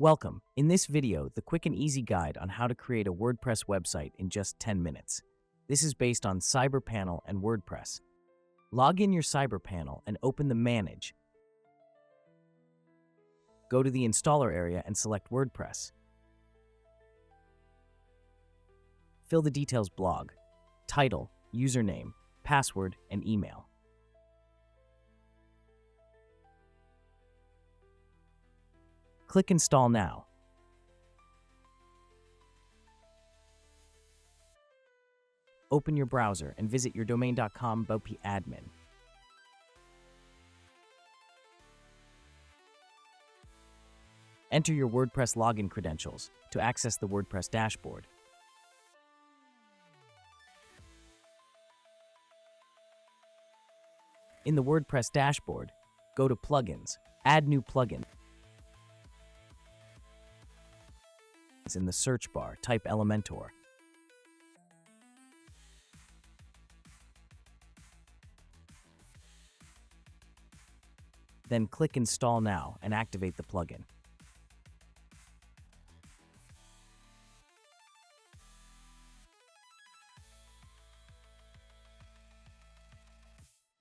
Welcome. In this video, the quick and easy guide on how to create a WordPress website in just 10 minutes. This is based on CyberPanel and WordPress. Log in your CyberPanel and open the Manage. Go to the installer area and select WordPress. Fill the details blog, title, username, password, and email. Click Install Now. Open your browser and visit your domain.com admin. Enter your WordPress login credentials to access the WordPress dashboard. In the WordPress dashboard, go to Plugins, add new plugin. In the search bar, type Elementor. Then click Install Now and activate the plugin.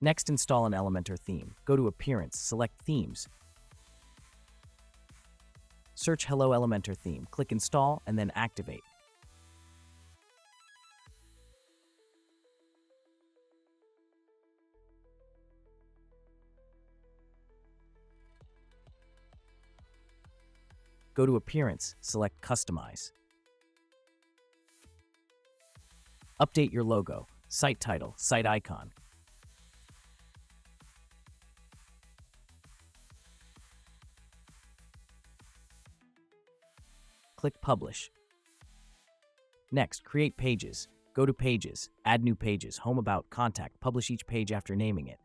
Next, install an Elementor theme. Go to Appearance, select Themes. Search Hello Elementor theme, click Install, and then activate. Go to Appearance, select Customize. Update your logo, site title, site icon. Click Publish. Next, create pages. Go to Pages, add new pages, Home About, Contact, publish each page after naming it.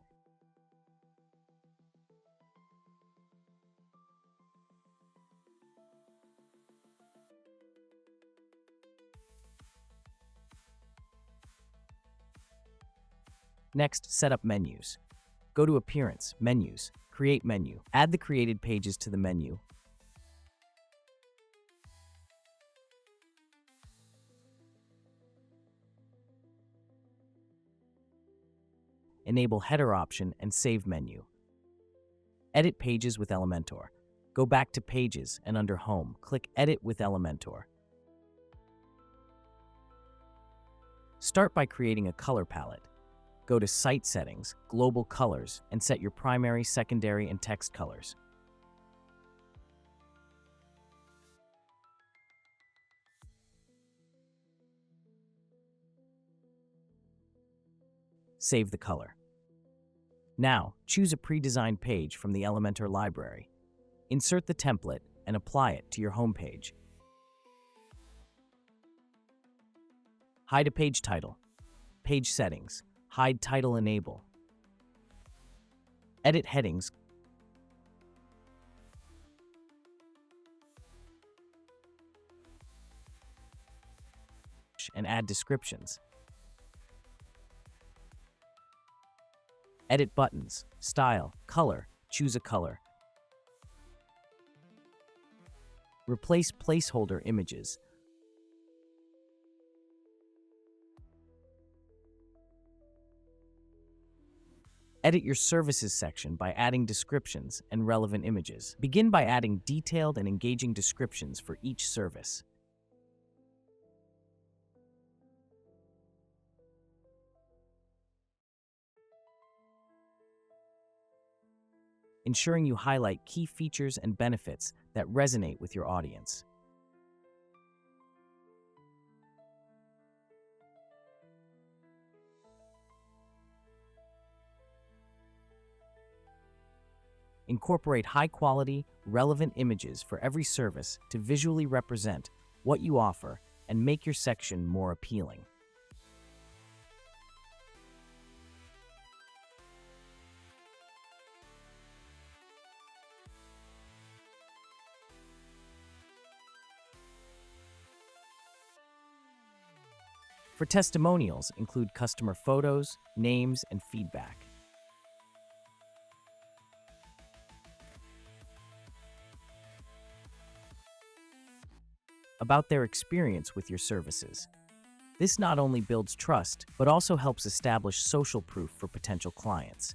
Next, set up menus. Go to Appearance, Menus, Create Menu. Add the created pages to the menu. Enable Header option and Save menu. Edit pages with Elementor. Go back to Pages and under Home, click Edit with Elementor. Start by creating a color palette. Go to Site Settings, Global Colors, and set your primary, secondary, and text colors. Save the color. Now, choose a pre-designed page from the Elementor library. Insert the template and apply it to your home page. Hide a page title. Page settings. Hide title enable. Edit headings. And add descriptions. Edit buttons, style, color, choose a color. Replace placeholder images. Edit your services section by adding descriptions and relevant images. Begin by adding detailed and engaging descriptions for each service. Ensuring you highlight key features and benefits that resonate with your audience. Incorporate high-quality, relevant images for every service to visually represent what you offer and make your section more appealing. For testimonials, include customer photos, names, and feedback. about their experience with your services. This not only builds trust, but also helps establish social proof for potential clients.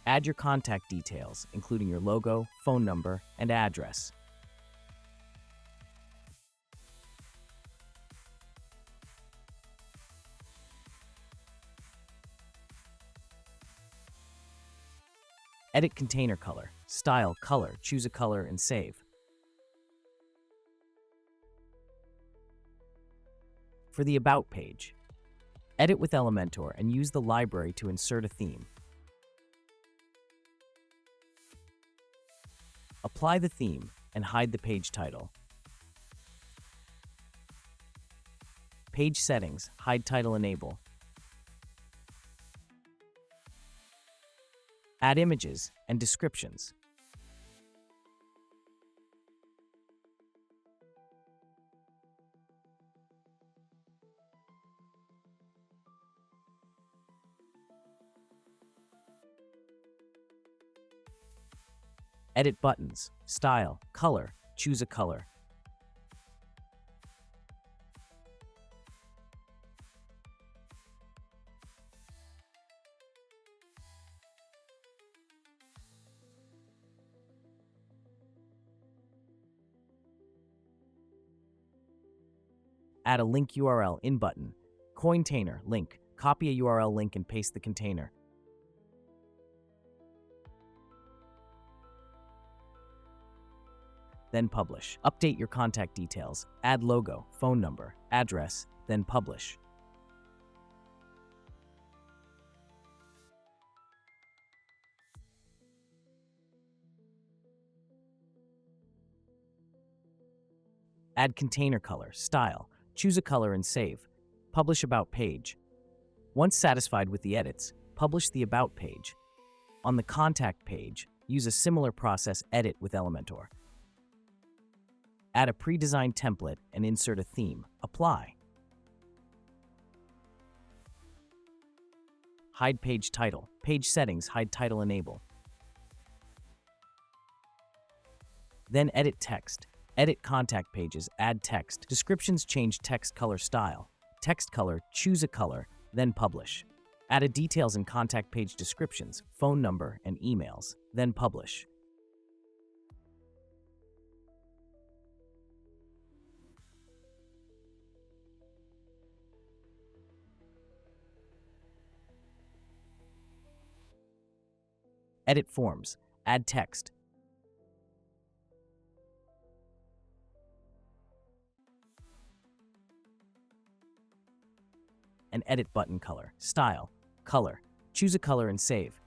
Add your contact details, including your logo, phone number, and address. Edit container color, style, color, choose a color, and save. For the About page, edit with Elementor and use the library to insert a theme. Apply the theme and hide the page title. Page settings, hide title, enable. Add images and descriptions. Edit buttons, style, color, choose a color. Add a link URL in button. Container, link, copy a URL link and paste the container. Then publish. Update your contact details. Add logo, phone number, address, then publish. Add container color, style, choose a color and save. Publish About page. Once satisfied with the edits, publish the About page. On the Contact page, use a similar process, edit with Elementor. Add a pre-designed template and insert a theme. Apply. Hide page title. Page settings, hide title, enable. Then edit text. Edit contact pages, add text. Descriptions, change text color, style. Text color, choose a color, then publish. Add details in contact page descriptions, phone number, and emails, then publish. Edit forms, add text. And edit button color, style, color, choose a color and save.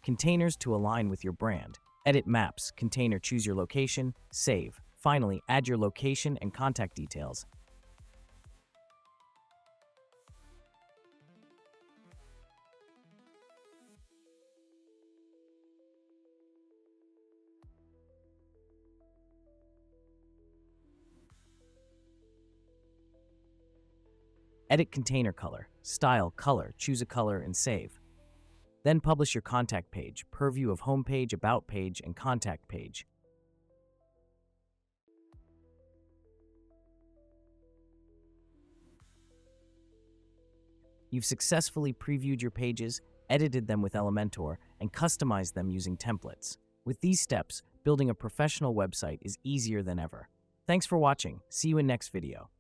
Containers to align with your brand. Edit maps, container, choose your location, save. Finally, add your location and contact details. Edit container color, style, color, choose a color and save. Then publish your contact page, purview of homepage, about page, and contact page. You've successfully previewed your pages, edited them with Elementor, and customized them using templates. With these steps, building a professional website is easier than ever. Thanks for watching. See you in next video.